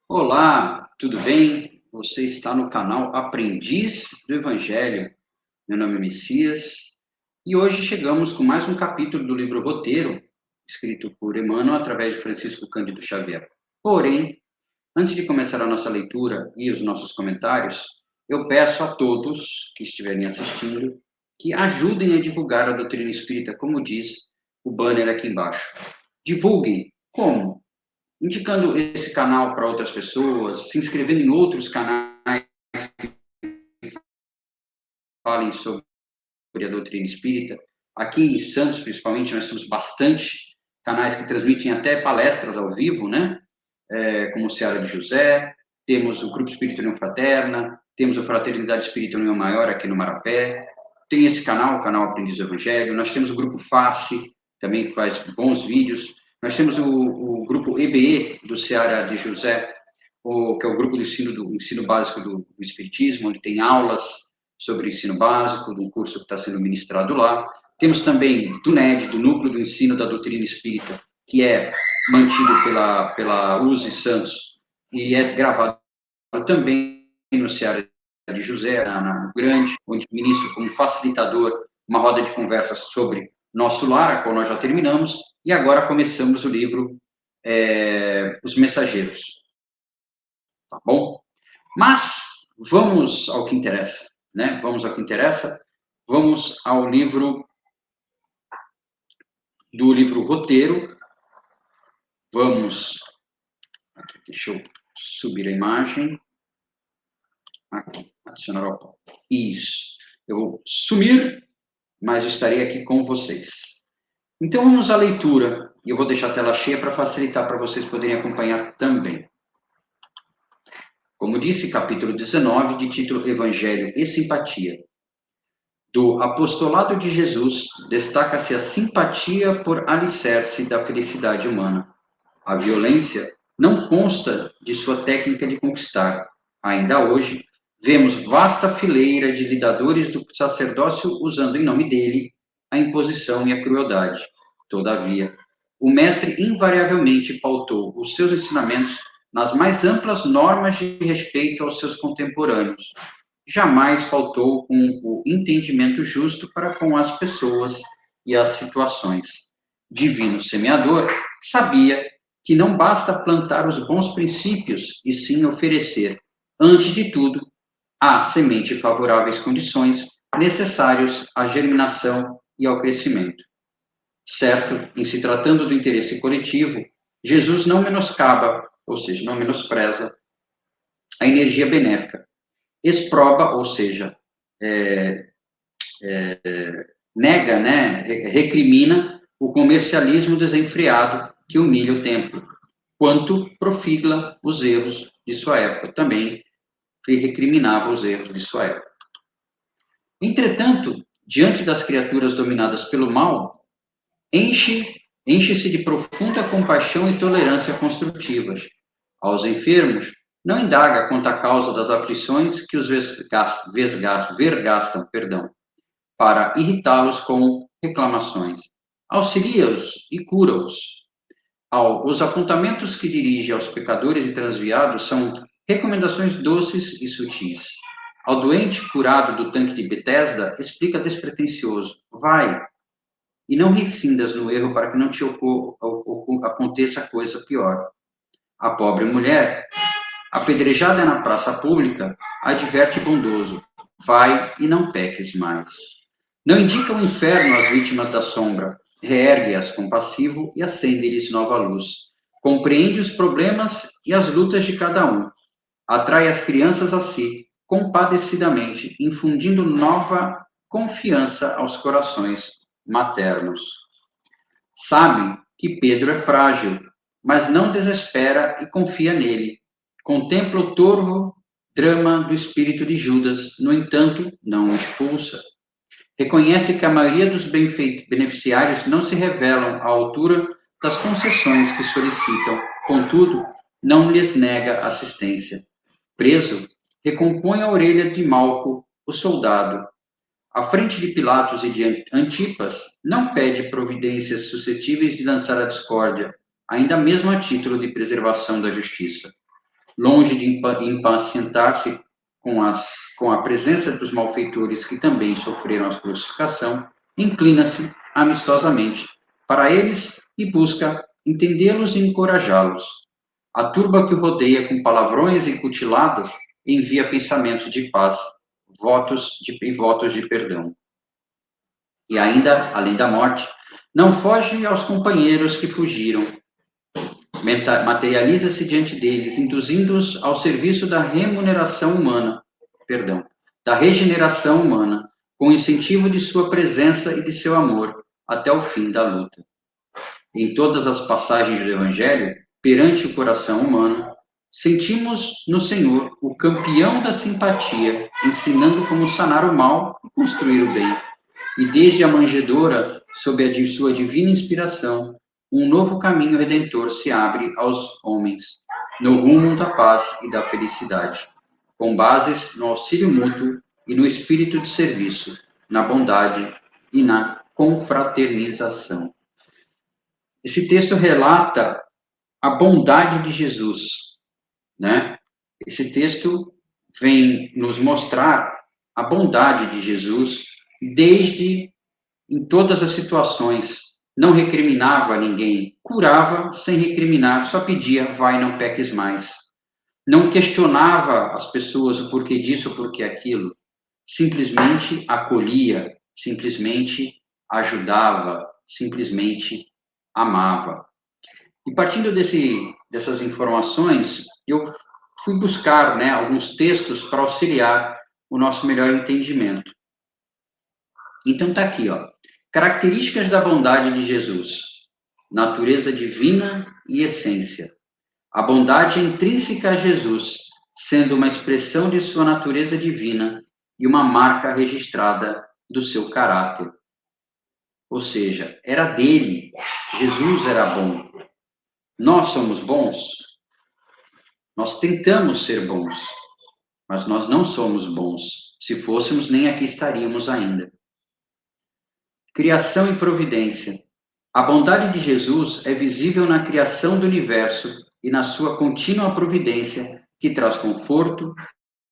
Olá, tudo bem? Você está no canal Aprendiz do Evangelho. Meu nome é Messias e hoje chegamos com mais um capítulo do livro Roteiro, escrito por Emmanuel através de Francisco Cândido Xavier. Porém, antes de começar a nossa leitura e os nossos comentários, eu peço a todos que estiverem assistindo que ajudem a divulgar a doutrina espírita, como diz o banner aqui embaixo. Divulguem. Como? Indicando esse canal para outras pessoas, se inscrevendo em outros canais que falem sobre a doutrina espírita. Aqui em Santos, principalmente, nós temos bastante canais que transmitem até palestras ao vivo, né? Como o Seara de José, temos o Grupo Espírita União Fraterna, temos a Fraternidade Espírita União Maior aqui no Marapé, tem esse canal, o canal Aprendiz do Evangelho, nós temos o Grupo Face, também que faz bons vídeos, nós temos o Grupo EBE do Seara de José, que é o grupo do ensino básico do Espiritismo, onde tem aulas sobre o ensino básico, do curso que está sendo ministrado lá. Temos também do NED, do Núcleo do Ensino da Doutrina Espírita, que é mantido pela Uzi Santos e é gravado também no Ceará de José, na Grande, onde ministro como facilitador uma roda de conversa sobre nosso lar, a qual nós já terminamos, e agora começamos o livro Os Mensageiros. Tá bom? Mas vamos ao que interessa, né? Vamos ao que interessa. Vamos ao livro Roteiro. Vamos aqui, deixa eu subir a imagem. Aqui, adicionar ao palco. Isso. Eu vou sumir, mas estarei aqui com vocês. Então vamos à leitura. E eu vou deixar a tela cheia para facilitar para vocês poderem acompanhar também. Como disse, capítulo 19, de título Evangelho e Simpatia. Do apostolado de Jesus, destaca-se a simpatia por alicerce da felicidade humana. A violência não consta de sua técnica de conquistar. Ainda hoje, vemos vasta fileira de lidadores do sacerdócio usando em nome dele a imposição e a crueldade. Todavia, o mestre invariavelmente pautou os seus ensinamentos nas mais amplas normas de respeito aos seus contemporâneos. Jamais faltou o entendimento justo para com as pessoas e as situações. Divino semeador, sabia que não basta plantar os bons princípios, e sim oferecer, antes de tudo, a semente favoráveis condições necessários à germinação e ao crescimento. Certo, em se tratando do interesse coletivo, Jesus não menoscaba, ou seja, não menospreza, a energia benéfica. Exproba, ou seja, nega, né, recrimina o comercialismo desenfreado que humilha o templo, quanto profigla os erros de sua época, também que recriminava os erros de sua época. Entretanto, diante das criaturas dominadas pelo mal, enche-se de profunda compaixão e tolerância construtivas. Aos enfermos, não indaga quanto à causa das aflições que os vergastam, para irritá-los com reclamações. Auxilia-os e cura-os. Os apontamentos que dirige aos pecadores e transviados são recomendações doces e sutis. Ao doente curado do tanque de Betesda, explica despretensioso: vai, e não rescindas no erro para que não te aconteça coisa pior. A pobre mulher, apedrejada na praça pública, adverte bondoso: vai e não peques mais. Não indica o inferno às vítimas da sombra, reergue-as compassivo e acende-lhes nova luz. Compreende os problemas e as lutas de cada um. Atrai as crianças a si, compadecidamente, infundindo nova confiança aos corações maternos. Sabe que Pedro é frágil, mas não desespera e confia nele. Contempla o torvo drama do espírito de Judas, no entanto, não o expulsa. Reconhece que a maioria dos beneficiários não se revelam à altura das concessões que solicitam, contudo, não lhes nega assistência. preso, recompõe a orelha de Malco, o soldado. À frente de Pilatos e de Antipas, não pede providências suscetíveis de lançar a discórdia, ainda mesmo a título de preservação da justiça. Longe de impacientar-se com a presença dos malfeitores que também sofreram a crucificação, inclina-se amistosamente para eles e busca entendê-los e encorajá-los. A turba que o rodeia com palavrões e cutiladas envia pensamentos de paz, votos de perdão. E ainda, além da morte, não foge aos companheiros que fugiram, materializa-se diante deles, induzindo-os ao serviço da remuneração humana, perdão, da regeneração humana, com o incentivo de sua presença e de seu amor, até o fim da luta. Em todas as passagens do Evangelho, perante o coração humano, sentimos no Senhor o campeão da simpatia, ensinando como sanar o mal e construir o bem. E desde a manjedoura, sob a sua divina inspiração, um novo caminho redentor se abre aos homens, no rumo da paz e da felicidade, com bases no auxílio mútuo e no espírito de serviço, na bondade e na confraternização. Esse texto relata a bondade de Jesus, né? Esse texto vem nos mostrar a bondade de Jesus desde em todas as situações. Não recriminava ninguém, curava sem recriminar, só pedia, vai, não peques mais. Não questionava as pessoas o porquê disso, o porquê aquilo. Simplesmente acolhia, simplesmente ajudava, simplesmente amava. E partindo dessas informações, eu fui buscar, né, alguns textos para auxiliar o nosso melhor entendimento. Então está aqui, ó. Características da bondade de Jesus: natureza divina e essência. A bondade é intrínseca a Jesus, sendo uma expressão de sua natureza divina e uma marca registrada do seu caráter. Ou seja, era dele. Jesus era bom. Nós somos bons? Nós tentamos ser bons, mas nós não somos bons. Se fôssemos, nem aqui estaríamos ainda. Criação e providência. A bondade de Jesus é visível na criação do universo e na sua contínua providência, que traz conforto,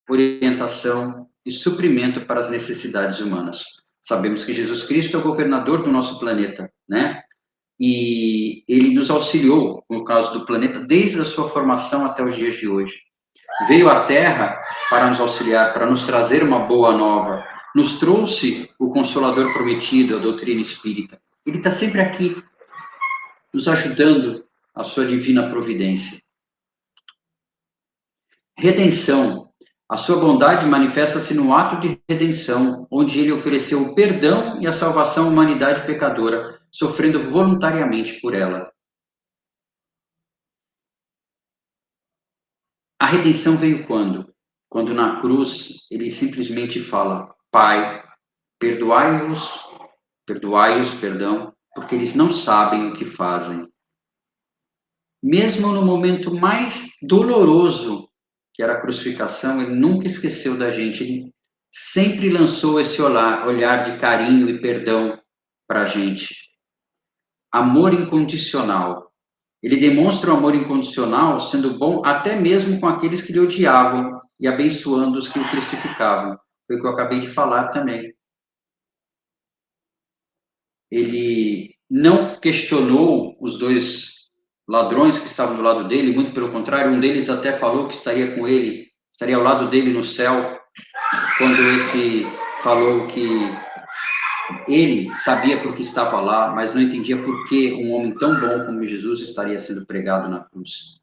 orientação e suprimento para as necessidades humanas. Sabemos que Jesus Cristo é o governador do nosso planeta, né? E ele nos auxiliou, no caso do planeta, desde a sua formação até os dias de hoje. Veio à Terra para nos auxiliar, para nos trazer uma boa nova. Nos trouxe o Consolador prometido, a doutrina espírita. Ele está sempre aqui, nos ajudando a sua divina providência. Redenção. A sua bondade manifesta-se no ato de redenção, onde ele ofereceu o perdão e a salvação à humanidade pecadora, sofrendo voluntariamente por ela. A redenção veio quando? Quando na cruz ele simplesmente fala: Pai, perdoai-os, perdão, porque eles não sabem o que fazem. Mesmo no momento mais doloroso, que era a crucificação, ele nunca esqueceu da gente, ele sempre lançou esse olhar de carinho e perdão para a gente. Amor incondicional. Ele demonstra o amor incondicional sendo bom até mesmo com aqueles que lhe odiavam e abençoando os que o crucificavam. Foi o que eu acabei de falar também. Ele não questionou os dois ladrões que estavam do lado dele, muito pelo contrário, um deles até falou que estaria com ele, estaria ao lado dele no céu, quando esse falou que ele sabia por que estava lá, mas não entendia por que um homem tão bom como Jesus estaria sendo pregado na cruz.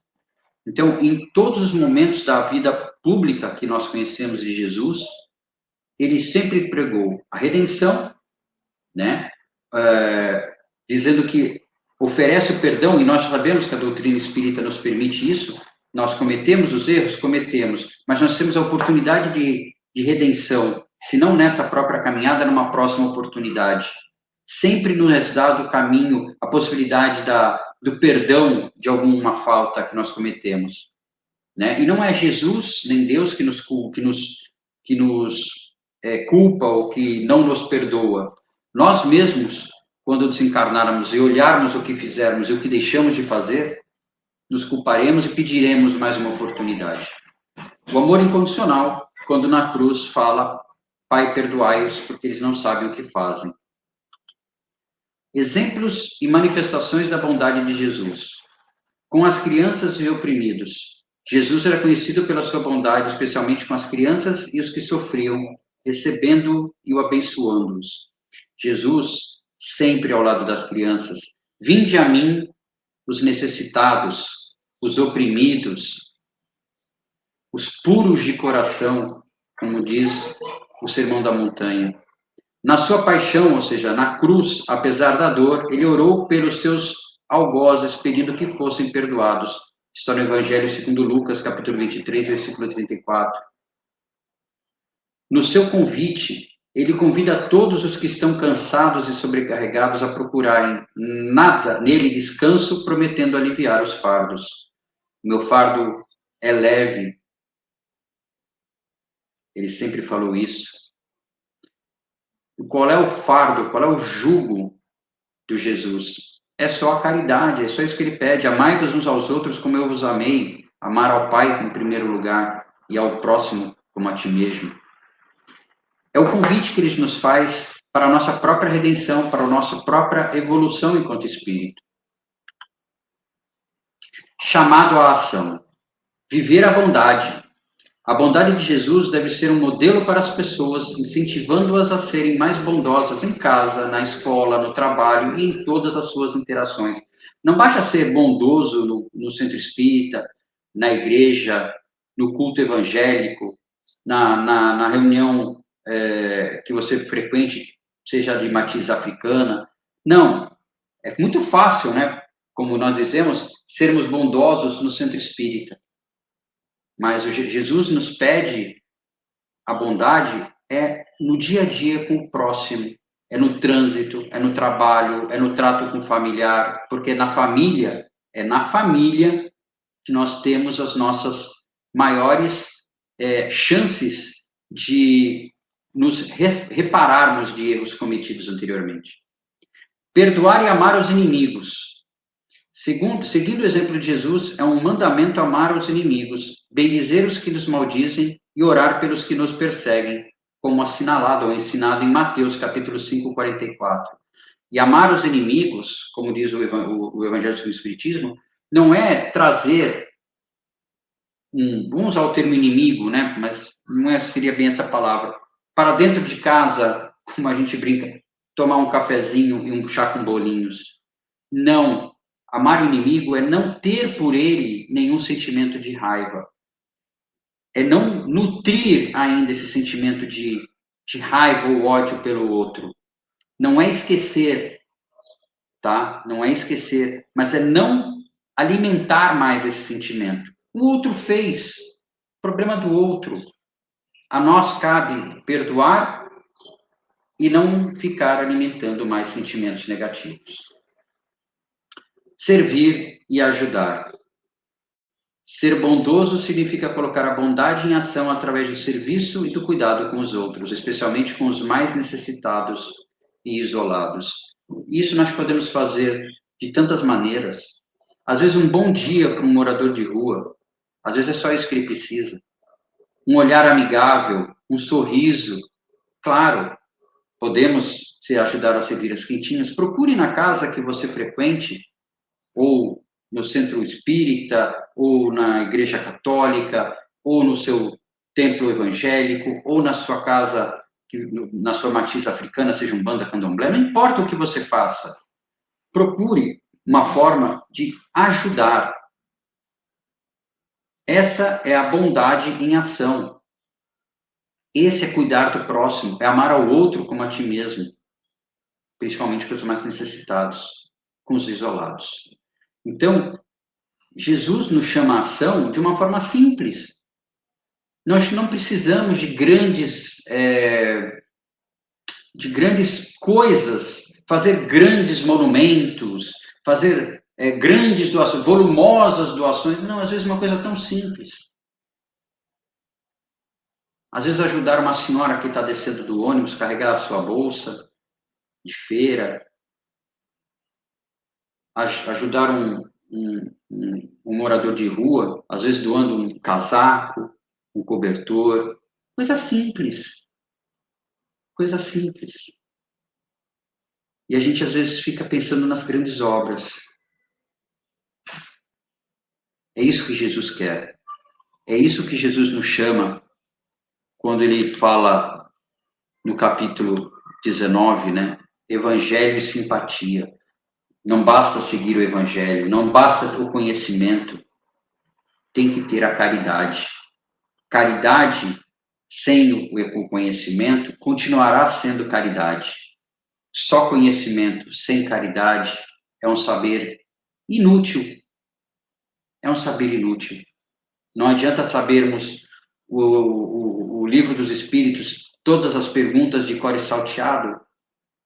Então, em todos os momentos da vida pública que nós conhecemos de Jesus, ele sempre pregou a redenção, né? Dizendo que oferece o perdão, e nós sabemos que a doutrina espírita nos permite isso. Nós cometemos os erros? Cometemos, mas nós temos a oportunidade de redenção, se não nessa própria caminhada, numa próxima oportunidade. Sempre nos é dado o caminho, a possibilidade do perdão de alguma falta que nós cometemos. né? E não é Jesus nem Deus que nos culpa ou que não nos perdoa. Nós mesmos, quando desencarnarmos e olharmos o que fizermos e o que deixamos de fazer, nos culparemos e pediremos mais uma oportunidade. O amor incondicional, quando na cruz fala, Pai, perdoai-os, porque eles não sabem o que fazem. Exemplos e manifestações da bondade de Jesus. Com as crianças e oprimidos. Jesus era conhecido pela sua bondade, especialmente com as crianças e os que sofriam, recebendo e o abençoando-os. Jesus, sempre ao lado das crianças. Vinde a mim, os necessitados, os oprimidos, os puros de coração, como diz o Sermão da Montanha. Na sua paixão, ou seja, na cruz, apesar da dor, ele orou pelos seus algozes, pedindo que fossem perdoados. Está no Evangelho segundo Lucas, capítulo 23, versículo 34. No seu convite, ele convida todos os que estão cansados e sobrecarregados a procurarem nele descanso, prometendo aliviar os fardos. Meu fardo é leve. Ele sempre falou isso. Qual é o fardo, qual é o jugo de Jesus? É só a caridade, é só isso que ele pede. Amai-vos uns aos outros como eu vos amei. Amar ao Pai em primeiro lugar e ao próximo como a ti mesmo. É o convite que ele nos faz para a nossa própria redenção, para a nossa própria evolução enquanto espírito. Chamado à ação. Viver a bondade. A bondade de Jesus deve ser um modelo para as pessoas, incentivando-as a serem mais bondosas em casa, na escola, no trabalho e em todas as suas interações. Não basta ser bondoso no centro espírita, na igreja, no culto evangélico, na reunião que você frequente, seja de matiz africana. Não, é muito fácil, né? Como nós dizemos, sermos bondosos no centro espírita. Mas Jesus nos pede a bondade no dia a dia com o próximo, é no trânsito, é no trabalho, é no trato com o familiar, porque é na família que nós temos as nossas maiores chances de nos repararmos de erros cometidos anteriormente. Perdoar e amar os inimigos. Seguindo o exemplo de Jesus, é um mandamento amar os inimigos, bendizer os que nos maldizem e orar pelos que nos perseguem, como assinalado ou ensinado em Mateus, capítulo 5, 44. E amar os inimigos, como diz o Evangelho segundo o Espiritismo, não é trazer, vamos usar o termo inimigo, né? Mas não seria bem essa palavra, para dentro de casa, como a gente brinca, tomar um cafezinho e um chá com bolinhos. Não. Amar o inimigo é não ter por ele nenhum sentimento de raiva. É não nutrir ainda esse sentimento de raiva ou ódio pelo outro. Não é esquecer, tá? Não é esquecer, mas é não alimentar mais esse sentimento. O outro fez, problema do outro. A nós cabe perdoar e não ficar alimentando mais sentimentos negativos. Servir e ajudar. Ser bondoso significa colocar a bondade em ação através do serviço e do cuidado com os outros, especialmente com os mais necessitados e isolados. Isso nós podemos fazer de tantas maneiras. Às vezes, um bom dia para um morador de rua, às vezes é só isso que ele precisa. Um olhar amigável, um sorriso. Claro, podemos se ajudar a servir as quentinhas. Procure na casa que você frequente, ou no centro espírita, ou na igreja católica, ou no seu templo evangélico, ou na sua casa, na sua matiz africana, seja Umbanda, Candomblé, não importa o que você faça. Procure uma forma de ajudar. Essa é a bondade em ação. Esse é cuidar do próximo, é amar ao outro como a ti mesmo, principalmente para os mais necessitados, com os isolados. Então, Jesus nos chama a ação de uma forma simples. Nós não precisamos de grandes coisas, fazer grandes monumentos, fazer grandes doações, volumosas doações. Não, às vezes uma coisa tão simples. Às vezes ajudar uma senhora que está descendo do ônibus, carregar a sua bolsa de feira, ajudar um morador de rua, às vezes doando um casaco, um cobertor, coisa simples, coisa simples. E a gente às vezes fica pensando nas grandes obras. É isso que Jesus quer. É isso que Jesus nos chama quando ele fala no capítulo 19, né? Evangelho e simpatia. Não basta seguir o evangelho, não basta o conhecimento, tem que ter a caridade. Caridade sem o conhecimento continuará sendo caridade. Só conhecimento sem caridade é um saber inútil. É um saber inútil. Não adianta sabermos o livro dos Espíritos, todas as perguntas de cor e salteado,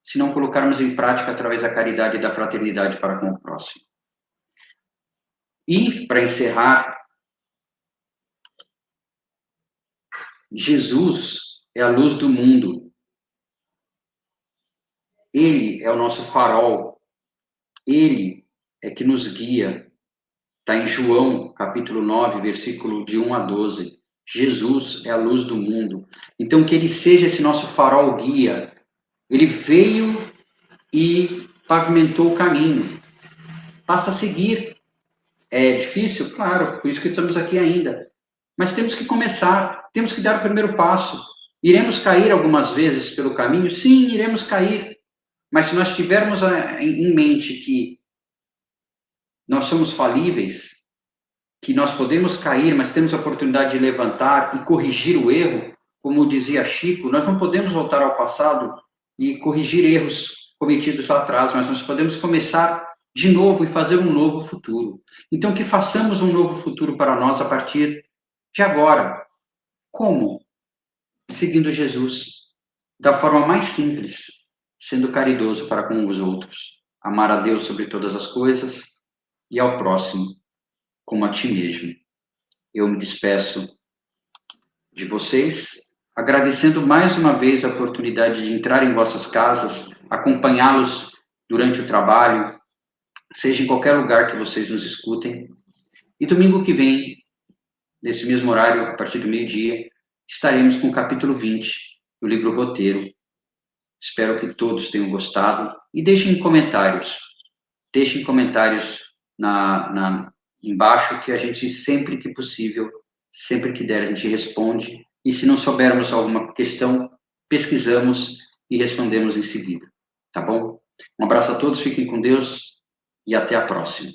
se não colocarmos em prática através da caridade e da fraternidade para com o próximo. E, para encerrar, Jesus é a luz do mundo. Ele é o nosso farol. Ele é que nos guia. Está em João, capítulo 9, versículo de 1 a 12. Jesus é a luz do mundo. Então, que ele seja esse nosso farol guia. Ele veio e pavimentou o caminho. Passa a seguir. É difícil? Claro, por isso que estamos aqui ainda. Mas temos que começar, temos que dar o primeiro passo. Iremos cair algumas vezes pelo caminho? Sim, iremos cair. Mas se nós tivermos em mente que nós somos falíveis, que nós podemos cair, mas temos a oportunidade de levantar e corrigir o erro, como dizia Chico, nós não podemos voltar ao passado e corrigir erros cometidos lá atrás, mas nós podemos começar de novo e fazer um novo futuro. Então, que façamos um novo futuro para nós a partir de agora. Como? Seguindo Jesus, da forma mais simples, sendo caridoso para com os outros, amar a Deus sobre todas as coisas e ao próximo como a ti mesmo. Eu me despeço de vocês, agradecendo mais uma vez a oportunidade de entrar em vossas casas, acompanhá-los durante o trabalho, seja em qualquer lugar que vocês nos escutem. E domingo que vem, nesse mesmo horário, a partir do meio-dia, estaremos com o capítulo 20 do livro Roteiro. Espero que todos tenham gostado e deixem comentários. Deixem comentários embaixo que a gente, sempre que possível, sempre que der, a gente responde. E se não soubermos alguma questão, pesquisamos e respondemos em seguida. Tá bom? Um abraço a todos, fiquem com Deus e até a próxima.